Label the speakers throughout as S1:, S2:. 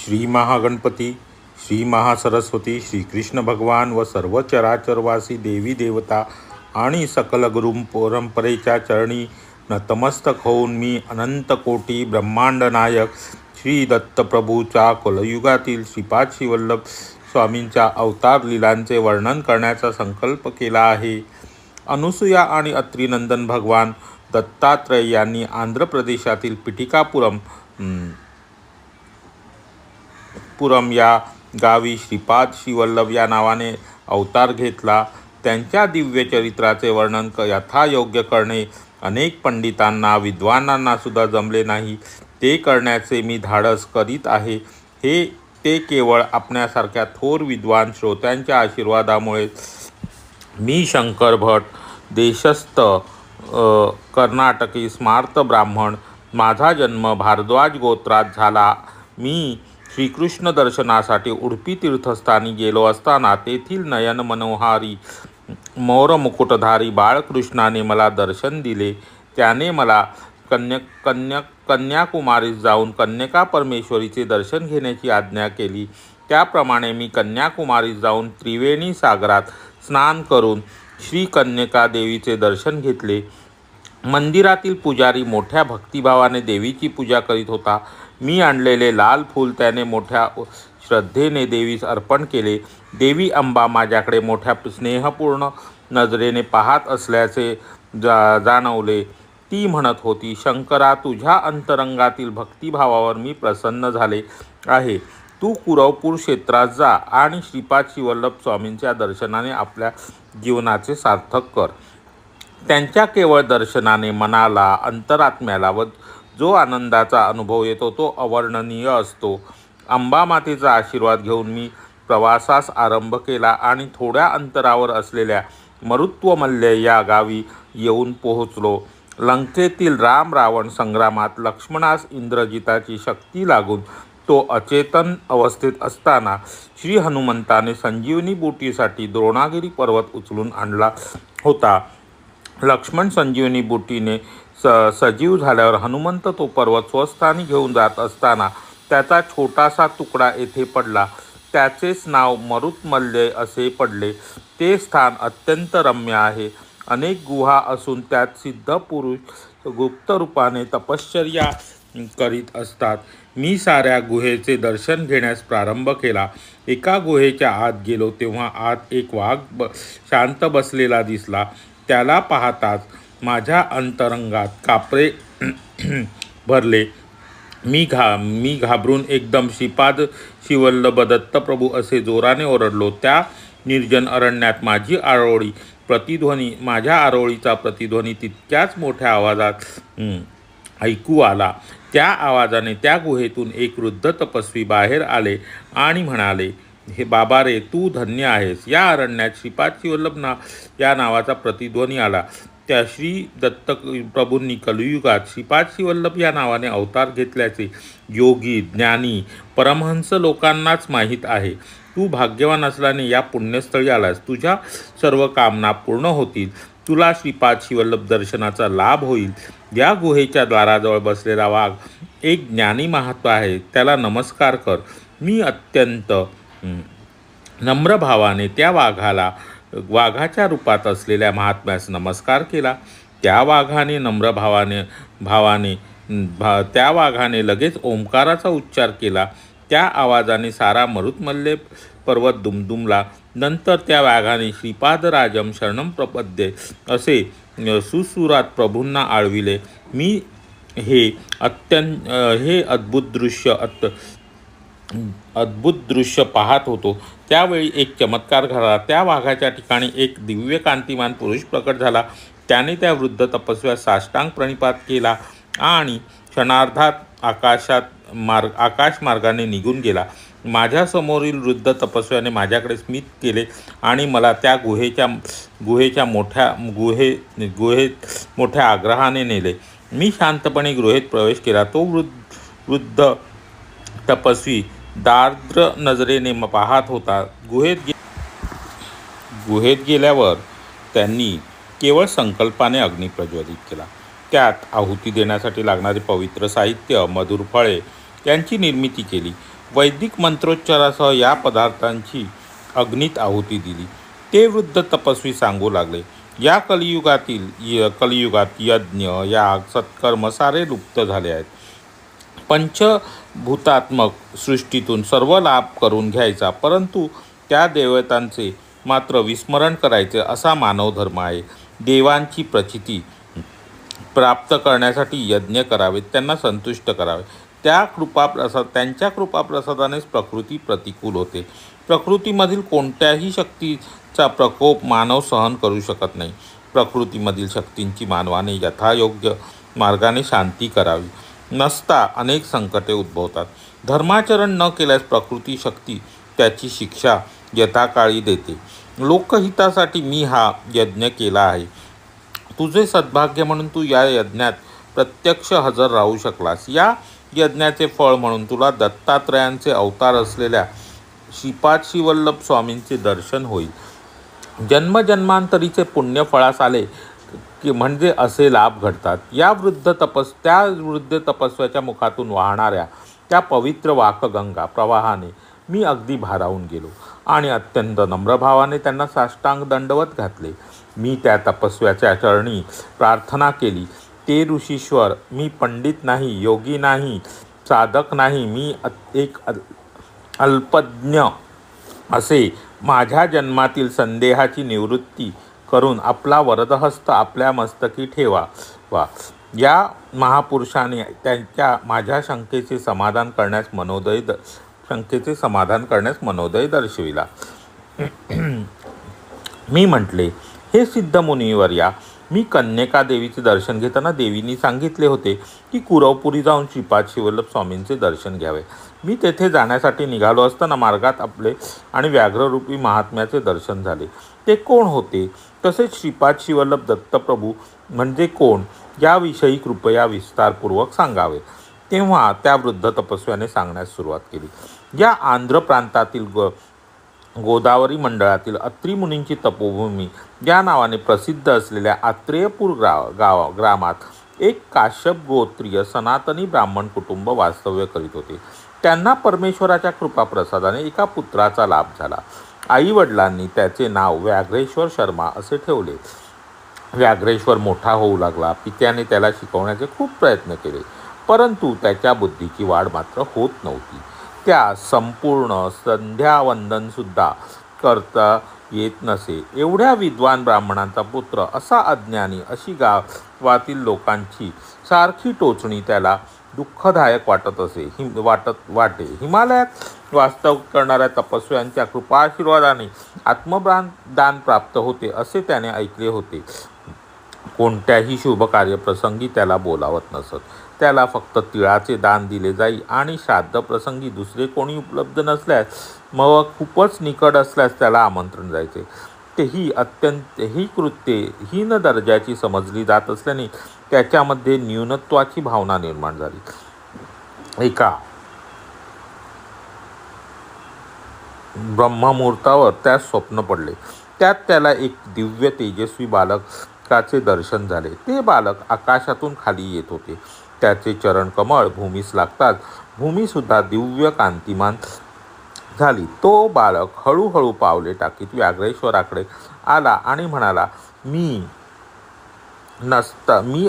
S1: श्री महागणपती, श्री महासरस्वती, श्रीकृष्ण भगवान व सर्व चराचरवासी देवी देवता आणि सकल गुरु परंपरेच्या चरणी नतमस्तक होऊन मी अनंत कोटी ब्रह्मांड नायक श्री दत्तप्रभूच्या कलयुगातील श्रीपाद श्रीवल्लभ स्वामींच्या अवतार लीलांचे वर्णन करण्याचा संकल्प केला आहे. अनुसूया आणि अत्रिनंदन भगवान दत्तात्रय यांनी आंध्र प्रदेशातील पिठिकापुरम या गावी श्रीपाद श्रीवल्लभ या नावाने अवतार घेतला. त्यांच्या दिव्य चरित्राचे वर्णन यथायोग्य करणे अनेक पंडितांना विद्वानांना सुद्धा जमले नाही. ते करण्याचे मी धाडस करीत आहे. ते केवळ आपण्यासारख्या थोर विद्वान श्रोत्यांच्या आशीर्वादामुळे. मी शंकर भट, देशस्थ कर्नाटकी स्मार्त ब्राह्मण. माझा जन्म भारद्वाज गोत्रात झाला. मी श्रीकृष्ण दर्शनासाठी उडुपी तीर्थस्थानी गेलो असताना तेथील नयन मनोहारी मोर मुकुटधारी बाळकृष्णाने मला दर्शन दिले. त्याने मला कन्याकुमारीस जाऊन कन्यका परमेश्वरीचे दर्शन घेण्याची आज्ञा केली. त्याप्रमाणे मी कन्याकुमारीस जाऊन त्रिवेणी सागरात स्नान करून श्री कन्यका देवीचे दर्शन घेतले. मंदिरातील पुजारी मोठ्या भक्तिभावाने देवीची पूजा करीत होता. मी आणलेले लाल फूल त्याने मोठ्या श्रद्धेने देवीस अर्पण केले. देवी अंबा माझ्याकडे मोठ्या स्नेहपूर्ण नजरेने पाहत असल्याचे जाणवले. ती म्हणत होती, शंकरा, तुझ्या अंतरंगातील भक्तिभावावर मी प्रसन्न झाले आहे. तू कुरवपूर क्षेत्रात जा आणि श्रीपाद श्रीवल्लभ स्वामींच्या दर्शनाने आपल्या जीवनाचे सार्थक कर. त्यांच्या केवळ दर्शनाने मनाला, अंतरात्म्याला व जो आनंदाचा अनुभव येतो तो अवर्णनीय असतो. अंबामातेचा आशीर्वाद घेऊन मी प्रवासास आरंभ केला आणि थोड्या अंतरावर असलेल्या मरुत्वमल्य या गावी येऊन पोहोचलो. लंकेतील राम रावण संग्रामात लक्ष्मणास इंद्रजिताची शक्ती लागून तो अचेतन अवस्थेत असताना श्री हनुमंताने संजीवनी बुटीसाठी द्रोणागिरी पर्वत उचलून आणला होता. लक्ष्मण संजीवनी बुटीने सजीव झाल्यावर हनुमंत तो पर्वत स्वस्थानी घेऊन जात असताना त्याचा छोटासा तुकडा येथे पडला. त्याचेच नाव मरुत्मल्य असे पडले. ते स्थान अत्यंत रम्य आहे. अनेक गुहा असून त्यात सिद्ध पुरुष गुप्त रूपाने तपश्चर्या करीत असतात. मी साऱ्या गुहेचे दर्शन घेण्यास प्रारंभ केला. एका गुहेच्या आत गेलो तेव्हा आत एक वाघ शांत बसलेला दिसला. त्याला पाहताच माझ्या अंतरंगात कापरे भरले. मी घाबरून एकदम श्रीपाद श्रीवल्लभ दत्तप्रभू असे जोराने ओरडलो. त्या निर्जन अरण्यात माझ्या आरोळीचा प्रतिध्वनी तितक्याच मोठ्या आवाजात ऐकू आला. त्या आवाजाने त्या गुहेतून एक वृद्ध तपस्वी बाहेर आले आणि म्हणाले, हे बाबा रे, तू धन्य आहेस. या अरण्यात श्रीपाद श्रीवल्लभ या नावाचा प्रतिध्वनी आला. त्या श्री दत्त प्रभूंनी कलियुगात श्रीपाद श्रीवल्लभ या नावाने अवतार घेतल्याचे योगी, ज्ञानी, परमहंस लोकांनाच माहीत आहे. तू भाग्यवान असल्याने या पुण्यस्थळी आलास. तुझ्या सर्व कामना पूर्ण होतील. तुला श्रीपाद श्रीवल्लभ दर्शनाचा लाभ होईल. या गुहेच्या दाराजवळ बसलेला वाघ एक ज्ञानी महात्मा आहे. त्याला नमस्कार कर. मी अत्यंत नम्र भावाने त्या वाघाच्या रूपात असलेल्या महात्म्यास नमस्कार केला. त्या वाघाने लगेच ओंकाराचा उच्चार केला. त्या आवाजाने सारा मरुत्मल्य पर्वत दुमदुमला. नंतर त्या वाघाने श्रीपादराजम शरणम प्रपद्ये असे सुसुरात प्रभूंना आळविले. मी हे अद्भुत दृश्य पाहत होतो. त्यावेळी एक चमत्कार घडला. त्या वाघाच्या ठिकाणी एक दिव्य कांतिमान पुरुष प्रकट झाला. त्याने त्या वृद्ध तपस्व्यास साष्टांग प्रणिपात केला आणि क्षणार्धात आकाश मार्गाने निघून गेला. माझ्यासमोरील वृद्ध तपस्व्याने माझ्याकडे स्मित केले आणि मला त्या गुहेत मोठ्या आग्रहाने नेले. मी शांतपणे गुहेत प्रवेश केला. तो वृद्ध तपस्वी दार्द्र नजरेने पाहत होता. गुहेत गेल्यावर त्यांनी केवळ संकल्पाने अग्नी प्रज्वलित केला. त्यात आहुती देण्यासाठी लागणारे पवित्र साहित्य, मधुर फळे यांची निर्मिती केली. वैदिक मंत्रोच्चारासह या पदार्थांची अग्नीत आहुती दिली. ते वृद्ध तपस्वी सांगू लागले, या कलियुगात यज्ञ, याग, सत्कर्म सारे लुप्त झाले आहेत. पंचभूतात्मक सृष्टीतून सर्व लाभ करून घ्यायचा, परंतु त्या देवतांचे मात्र विस्मरण करायचे असा मानव धर्म आहे. देवांची प्रचिती प्राप्त करण्यासाठी यज्ञ करावेत, त्यांना संतुष्ट करावे. त्यांच्या कृपाप्रसादानेच प्रकृती प्रतिकूल होते. प्रकृतीमधील कोणत्याही शक्तीचा प्रकोप मानव सहन करू शकत नाही. प्रकृतीमधील शक्तींची मानवाने यथायोग्य मार्गाने शांती करावी, नसता अनेक संकटे उद्भवतात. धर्माचरण न केल्यास प्रकृती शक्ती त्याची शिक्षा यथाकाळी देते. लोकहितासाठी मी हा यज्ञ केला आहे. तुझे सद्भाग्य म्हणून तू या यज्ञात प्रत्यक्ष हजर राहू शकलास. या यज्ञाचे फळ म्हणून तुला दत्तात्रयांचे अवतार असलेल्या श्रीपाद श्रीवल्लभ स्वामींचे दर्शन होईल. जन्मजन्मांतरीचे पुण्य फळास आले की म्हणजे असे लाभ घडतात. त्या वृद्ध तपस्व्याच्या मुखातून वाहणाऱ्या त्या पवित्र वाकगंगा प्रवाहाने मी अगदी भारावून गेलो आणि अत्यंत नम्रभावाने त्यांना साष्टांग दंडवत घातले. मी त्या तपस्व्याच्या चरणी प्रार्थना केली, ते ऋषीश्वर, मी पंडित नाही, योगी नाही, साधक नाही, मी एक अल्पज्ञ असे. माझ्या जन्मातील संदेहाची निवृत्ती करून आपला वरदहस्त आपल्या मस्तकी ठेवावा. या महापुरुषाने माझ्या शंकेचे समाधान करण्यास मनोदय दर्शविला. मी म्हटले, हे सिद्ध मुनिवर्या, मी कन्यका देवीचे दर्शन घेताना देवींनी सांगितले होते की कुरवपुरी जाऊन श्रीपाद श्रीवल्लभ स्वामींचे दर्शन घ्यावे. मी तेथे जाण्यासाठी निघालो असताना मार्गात आपले आणि व्याघ्ररूपी महात्म्याचे दर्शन झाले. ते कोण होते, तसेच श्रीपाद श्रीवल्लभ दत्तप्रभू म्हणजे कोण, याविषयी कृपया विस्तारपूर्वक सांगावे. तेव्हा त्या वृद्ध तपस्व्याने सांगण्यास सुरुवात केली. या आंध्र प्रांतातील गोदावरी मंडळातील अत्री मुनींची तपोभूमी या नावाने प्रसिद्ध असलेल्या आत्रेयपूर ग्रामात एक काश्यप गोत्रीय सनातनी ब्राह्मण कुटुंब वास्तव्य करीत होते. त्यांना परमेश्वराच्या कृपाप्रसादाने एका पुत्राचा लाभ झाला. आई वडिलांनी त्याचे नाव व्याघ्रेश्वर शर्मा असे ठेवले. व्याघ्रेश्वर मोठा होऊ लागला. पित्याने त्याला शिकवण्याचे खूप प्रयत्न केले, परंतु त्याच्या बुद्धीची वाढ मात्र होत नव्हती. त्या संपूर्ण संध्यावंदनसुद्धा करता येत नसे. एवढ्या विद्वान ब्राह्मणांचा पुत्र असा अज्ञानी, अशी गावातील लोकांची सारखी टोचणी त्याला दुःखदायक वाटे. हिमालयात वास्तव करणाऱ्या तपस्व्यांच्या कृपाशीर्वादाने आत्मदान प्राप्त होते असे त्याने ऐकले होते. कोणत्याही शुभ कार्यप्रसंगी त्याला बोलावत नसत. त्याला फक्त तिळाचे दान दिले जाई आणि श्राद्ध प्रसंगी दुसरे कोणी उपलब्ध नसल्यास, मग खूपच निकट असल्यास त्याला आमंत्रण जायचे. ही कृत्ये हीन दर्जाची समजली जात असल्याने त्याच्यामध्ये न्यूनत्वाची भावना निर्माण झाली. एका ब्रह्ममुहूर्तावर त्यास स्वप्न पडले. त्यात त्याला एक दिव्य तेजस्वी बालकाचे दर्शन झाले. ते बालक आकाशातून खाली येत होते. त्याचे चरण कमळ भूमीस लागताच भूमीसुद्धा दिव्य कांतिमान झाली. तो बालक हळूहळू पावले टाकीत व्याघ्रेश्वराकडे आला आणि म्हणाला, मी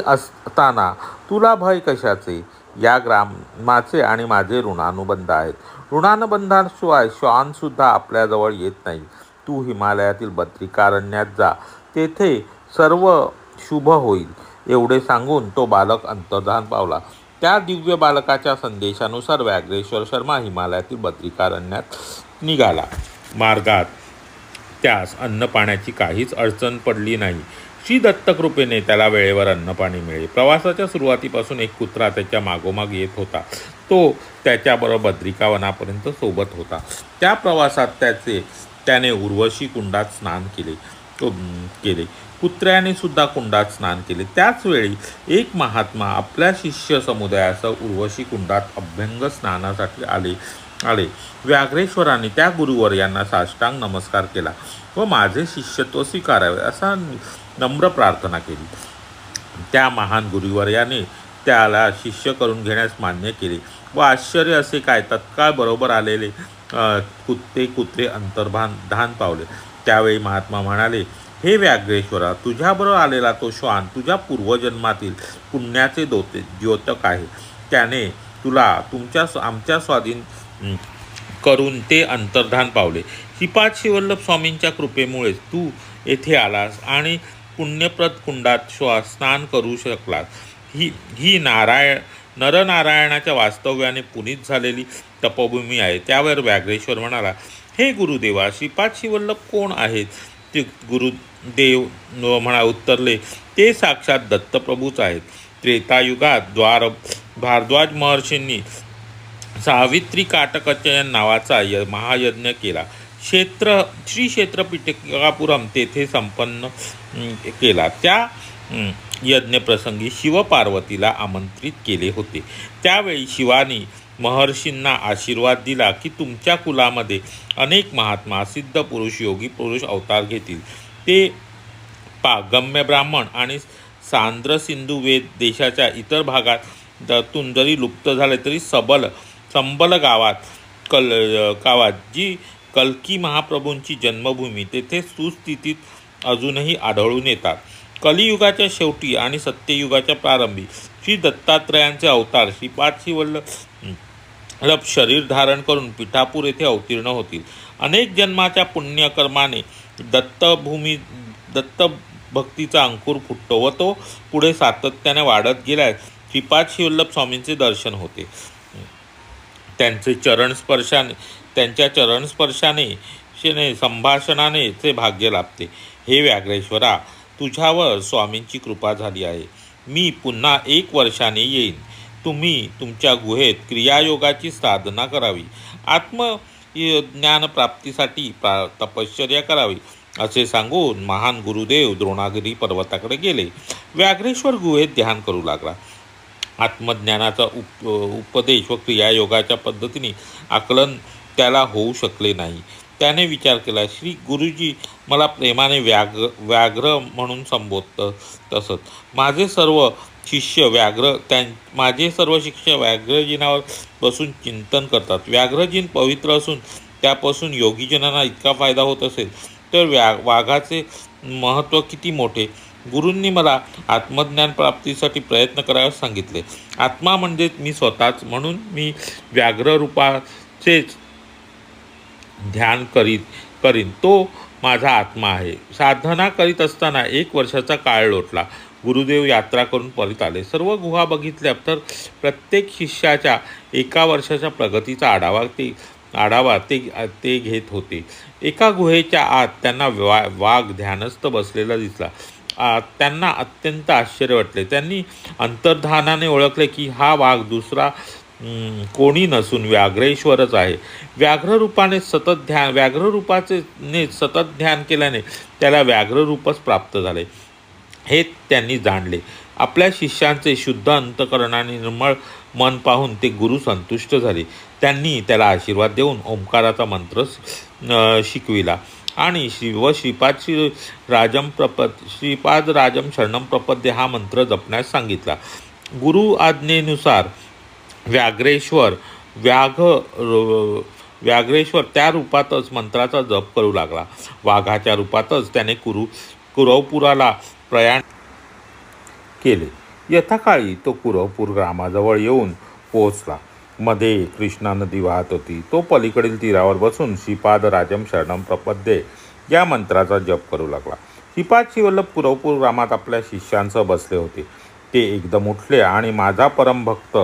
S1: असताना तुला भय कशाचे? या ग्रामाचे आणि माझे ऋणानुबंध आहेत. ऋणानुबंधाशिवाय श्वानसुद्धा आपल्याजवळ येत नाही. तू हिमालयातील बद्रिकारण्यात जा, तेथे सर्व शुभ होईल. एवढे सांगून तो बालक अंतर्धान पावला. त्या दिव्य बालकाच्या संदेशानुसार व्याघ्रेश्वर शर्मा हिमालयातील बद्रिकारण्यात निघाला. मार्गात त्यास अन्नपाण्याची काहीच अडचण पडली नाही. श्री दत्तकृपेने त्याला वेळेवर अन्नपाणी मिळे. प्रवासाच्या सुरुवातीपासून एक कुत्रा त्याच्या मागोमाग येत होता. तो त्याच्याबरोबर बद्रिकावनापर्यंत सोबत होता. त्या प्रवासात त्याने उर्वशी कुंडात स्नान केले. कुत्र्याने सुद्धा कुंडात स्नान केले. त्याच वेळी एक महात्मा आपल्या शिष्य समुदायासह उर्वशी कुंडात अभ्यंग स्नानासाठी आले. व्याघ्रेश्वरांनी त्या गुरुवर्यांना साष्टांग नमस्कार केला व माझे शिष्यत्व स्वीकारावे असा नम्र प्रार्थना केली. त्या महान गुरुवर्याने त्याला शिष्य करून घेण्यास मान्य केले व आश्चर्य असे काय तत्काळ बरोबर आलेले कुत्रे अंतर्धान पावले. त्यावेळी महात्मा म्हणाले, हे व्याघ्रेश्वरा, तुझ्याबरोबर आलेला तो श्वान तुझ्या पूर्वजन्मातील पुण्याचे द्योतक आहे. त्याने तुला आमच्या स्वाधीन करून ते अंतर्धान पावले. श्रीपाद श्रीवल्लभ स्वामींच्या कृपेमुळेच तू येथे आलास आणि पुण्यप्रद कुंडात स्नान करू शकलास. ही नरनारायणाच्या वास्तव्याने पुनीत झालेली तपोभूमी आहे. त्यावर व्याघ्रेश्वर म्हणाला, हे गुरुदेवा, श्रीपाद श्रीवल्लभ कोण आहेत? ते गुरुदेव उत्तरले, ते साक्षात दत्तप्रभूच आहेत. त्रेतायुगात भारद्वाज महर्षींनी सावित्री काटकचयन नावाचा महायज्ञ केला. श्री क्षेत्र पिटकापुरम तेथे संपन्न केला. त्या यज्ञप्रसंगी शिवपार्वतीला आमंत्रित केले होते. त्यावेळी शिवानी महर्षींना आशीर्वाद दिला की तुमच्या कुलामध्ये अनेक महात्मा, सिद्ध पुरुष, योगी पुरुष अवतार घेतील. ते गम्य ब्राह्मण आणि सांद्र सिंधू वेद देशाच्या इतर भागात जरी लुप्त झाले तरी संबल गावात जी कल्की महाप्रभूंची जन्मभूमी तेथे सुस्थितीत अजूनही आढळून येतात. कलियुगाच्या शेवटी आणि सत्ययुगाच्या प्रारंभी श्री दत्तात्रयांचे अवतार श्रीपाद श्रीवल्लभ शरीर धारण करून पिठापूर येथे अवतीर्ण होतील. अनेक जन्माच्या पुण्यकर्माने दत्तभक्तीचा अंकुर फुटतो व तो पुढे सातत्याने वाढत गेल्यास श्रीपाद श्रीवल्लभ स्वामींचे दर्शन होते. त्यांच्या चरणस्पर्शाने संभाषणाने ते भाग्य लाभते. हे व्याघ्रेश्वरा, तुझ्यावर स्वामींची कृपा झाली आहे. मी पुन्हा 1 वर्षाने येईन. तुम्ही तुमच्या गुहेत क्रियायोगाची साधना करावी, आत्मज्ञानप्राप्तीसाठी तपश्चर्या करावी, असे सांगून महान गुरुदेव द्रोणागिरी पर्वताकडे गेले. व्याघ्रेश्वर गुहेत ध्यान करू लागला. आत्मज्ञानाचा उपदेश व क्रियायोगाच्या पद्धतीने आकलन त्याला होऊ शकले नाही. त्याने विचार केला, श्री गुरुजी मला प्रेमाने व्याघ्र म्हणून संबोधत असत. माझे सर्व शिष्य व्याघ्रजीनावर बसून चिंतन करतात. व्याघ्रजीन पवित्र असून त्यापासून योगीजनांना इतका फायदा होत असेल तर वाघाचे महत्त्व किती मोठे. गुरूंनी मला आत्मज्ञान प्राप्तीसाठी प्रयत्न करायला सांगितले. आत्मा म्हणजे मी स्वतःच, म्हणून मी व्याघ्र रूपाचेच ध्यान करीन. तो माझा आत्मा आहे. साधना करीत असताना 1 वर्षाचा काळ लोटला. गुरुदेव यात्रा करून परत आले. सर्व गुहा बघितल्या तर प्रत्येक शिष्याच्या 1 वर्षाच्या प्रगतीचा आढावा ते घेत होते. एका गुहेच्या आत त्यांना वाघ ध्यानस्थ बसलेला दिसला. त्यांना अत्यंत आश्चर्य वाटले. त्यांनी अंतर्धानाने ओळखले की हा वाघ दुसरा कोणी नसून व्याघ्रेश्वरच आहे. व्याघ्ररूपाचे सतत ध्यान केल्याने त्याला व्याघ्ररूपच प्राप्त झाले हे त्यांनी जाणले. आपल्या शिष्यांचे शुद्ध अंतःकरण आणि निर्मळ मन पाहून ते गुरु संतुष्ट झाले. त्यांनी त्याला आशीर्वाद देऊन ओंकाराचा मंत्र शिकविला आणि श्रीपाद राजम शरणम प्रपद्ये हा मंत्र जपण्यास सांगितला. गुरु आज्ञेनुसार व्याघ्रेश्वर त्या रूपातच मंत्राचा जप करू लागला. वाघाच्या रूपातच त्याने कुरवपुराला प्रयाण केले. यथाकाळी तो कुरवपूर ग्रामाजवळ येऊन पोहोचला. मध्ये कृष्णा नदी वाहत होती. तो पलीकडील तीरावर बसून श्रीपाद राजम शरणम प्रपद्ये या मंत्राचा जप करू लागला. श्रीपाद श्रीवल्लभ कुरवपूर ग्रामात आपल्या शिष्यांसह बसले होते. ते एकदम उठले आणि माझा परमभक्त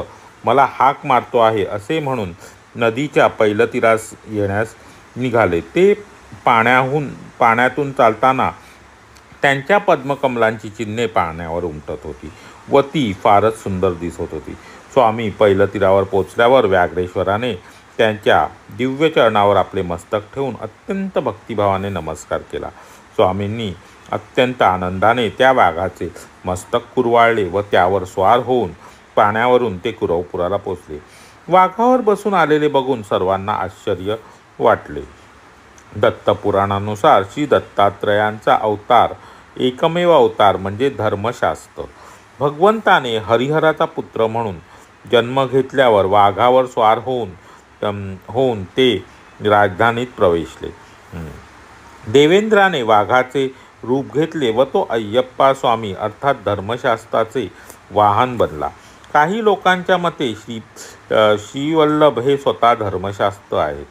S1: मला हाक मारतो आहे असे म्हणून नदीच्या पैलतीरास येण्यास निघाले. ते पाण्यातून चालताना त्यांच्या पद्मकमलांची चिन्हे पाण्यावर उमटत होती व ती फारच सुंदर दिसत होती. स्वामी पैलतीरावर पोचल्यावर व्याघ्रेश्वराने त्यांच्या दिव्य चरणावर आपले मस्तक ठेवून अत्यंत भक्तिभावाने नमस्कार केला. स्वामींनी अत्यंत आनंदाने त्या वाघाचे मस्तक कुरवाळले व त्यावर स्वार होऊन पाण्यावरून ते कुरवपुराला पोचले. वाघावर बसून आलेले बघून सर्वांना आश्चर्य वाटले. दत्तपुराणानुसार श्री दत्तात्रयांचा अवतार एकमेव अवतार म्हणजे धर्मशास्त्र. भगवंताने हरिहराचा पुत्र म्हणून जन्म घेतल्यावर वाघावर स्वार होऊन ते राजधानीत प्रवेशले. देवेंद्राने वाघाचे रूप घेतले व तो अय्यप्पा स्वामी अर्थात धर्मशास्त्राचे वाहन बनला. काही लोकांच्या मते श्रीवल्लभ हे स्वतः धर्मशास्त्र आहेत.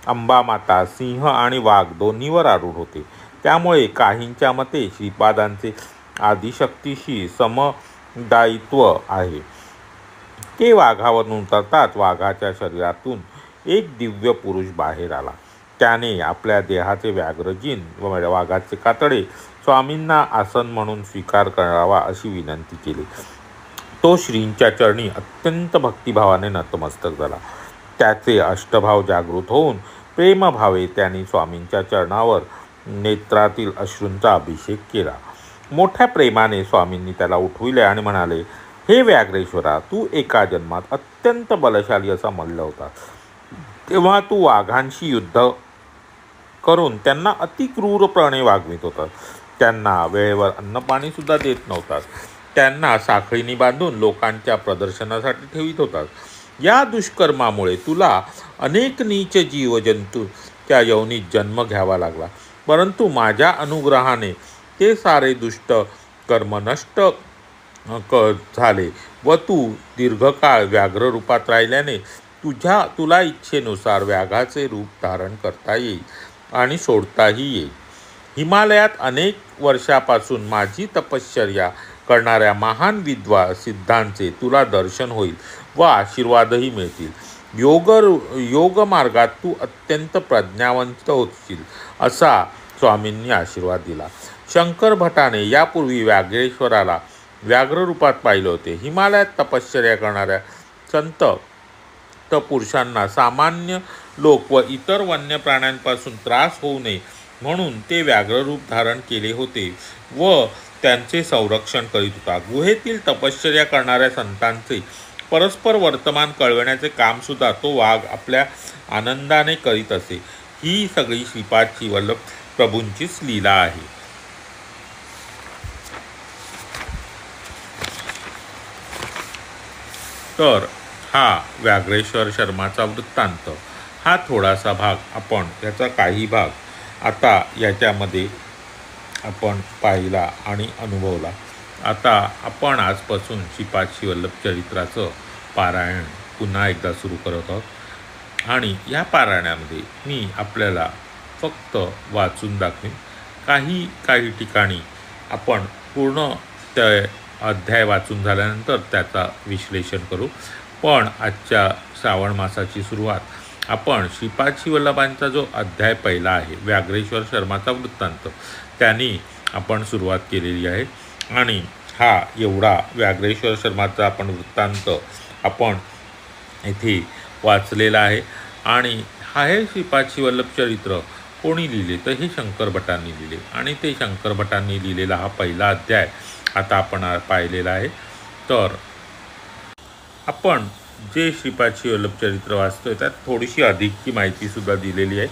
S1: अंबामाता सिंह आणि वाघ दोन्हीवर आरूढ होते. त्यामुळे काहींच्या मते श्रीपादांचे आदिशक्तीशी समदायित्व आहे. ते वाघावरून उतरताच वाघाच्या शरीरातून एक दिव्य पुरुष बाहेर आला. त्याने आपल्या देहाचे व्याघ्रजीन व वाघाचे कातडे स्वामींना आसन म्हणून स्वीकार करावा अशी विनंती केली. तो श्रींच्या चरणी अत्यंत भक्तिभावाने नतमस्तक झाला. त्याचे अष्टभाव जागृत होऊन प्रेमभावे त्यांनी स्वामींच्या चरणावर नेत्रातील अश्रूंचा अभिषेक केला. मोठ्या प्रेमाने स्वामींनी त्याला उठविले आणि म्हणाले, हे व्याघ्रेश्वरा, तू एका जन्मात अत्यंत बलशाली असा मल्ल होता. तेव्हा तू वाघांशी युद्ध करून त्यांना अतिक्रूरपणे वागवित होतास. त्यांना वेळेवर अन्नपाणी सुद्धा देत नव्हतास. त्यांना साखळीने बांधून लोकांच्या प्रदर्शनासाठी ठेवित होतास. या दुष्कर्मामुळे तुला अनेक नीच जीवजंतूच्या योनीत जन्म घ्यावा लागला. परंतु माझ्या अनुग्रहाने ते सारे दुष्ट कर्म नष्ट झाले व तू दीर्घकाळ व्याघ्र रूपात राहिल्याने तुला इच्छेनुसार व्याघाचे रूप धारण करता येईल आणि सोडताही येईल. हिमालयात अनेक वर्षापासून माझी तपश्चर्या करणाऱ्या महान सिद्धांचे तुला दर्शन होईल व आशीर्वादही मिळतील. योग मार्गात तू अत्यंत प्रज्ञावंत होशील असा स्वामींनी आशीर्वाद दिला. शंकर भटाने यापूर्वी व्याघ्रेश्वराला व्याघ्र रूपात पाहिले होते. हिमालयात तपश्चर्या करणाऱ्या संत पुरुषांना सामान्य लोक व इतर वन्य प्राण्यांपासून त्रास होऊ नये म्हणून ते व्याघ्र रूप धारण केले होते व त्यांचे संरक्षण करीत होता. गुहेतील तपश्चर्या करणाऱ्या संतांचे परस्पर वर्तमान कळविण्याचे कामसुद्धा तो वाघ आपल्या आनंदाने करीत असे. ही सगळी श्रीपाद श्रीवल्लभ प्रभूंचीच लीला आहे. तर हा व्याघ्रेश्वर शर्माचा वृत्तांत हा थोडासा भाग आपण याचा काही भाग आता याच्यामध्ये आपण पाहिला आणि अनुभवला. आता आपण आजपासून श्रीपाद श्रीवल्लभ चरित्राचं पारायण पुन्हा एकदा सुरू करत आहोत आणि या पारायणामध्ये मी आपल्याला फक्त वाचून दाखवेन. काही ठिकाणी आपण पूर्ण ते अध्याय वाचून झाल्यानंतर त्याचा विश्लेषण करू. पण आजच्या श्रावण मासाची सुरुवात आपण श्रीपाद श्रीवल्लभांचा जो अध्याय पहिला आहे व्याघ्रेश्वर शर्माचा वृत्तांत त्याने आपण सुरुवात केलेली आहे आणि हा एवढा व्याघ्रेश्वर शर्माचा आपण वृत्तांत आपण इथे वाचलेला आहे. आणि हे श्रीपाद श्रीवल्लभ चरित्र कोणी लिहिले तर हे शंकर भटांनी लिहिले आणि ते शंकर भटांनी लिहिलेला हा पहिला अध्याय आता आपण पाहिलेला आहे. तर आपण जे श्रीपाद श्रीवल्लभ चरित्र वाचतोय त्यात थोडीशी अधिकची माहितीसुद्धा दिलेली आहे.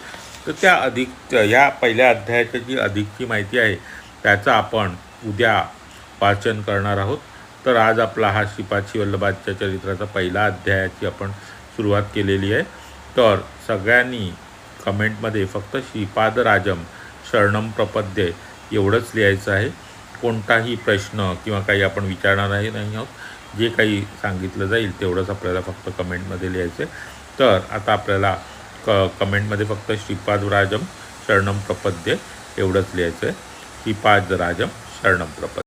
S1: तर ह्या पहिल्या अध्यायाची जी अधिकची माहिती आहे त्याचा आपण उद्या वाचन करणार आहोत. तर आज आपला हा श्रीपाद श्रीवल्लभाच्या चरित्राचा पहिला अध्यायाची आपण सुरुवात केलेली आहे. तर सगळ्यांनी कमेंटमध्ये फक्त श्रीपादराजम शरणम प्रपद्ये एवढंच लिहायचं आहे. कोणताही प्रश्न किंवा काही आपण विचारणार नाही आहोत. जे काही सांगितलं जाईल तेवढंच आपल्याला फक्त कमेंटमध्ये लिहायचं आहे. तर आता आपल्याला कमेंटमध्ये फक्त श्रीपादराजम शरणम प्रपद्ये एवढंच लिहायचं आहे. श्रीपादराजम शरणम प्रपद्ये.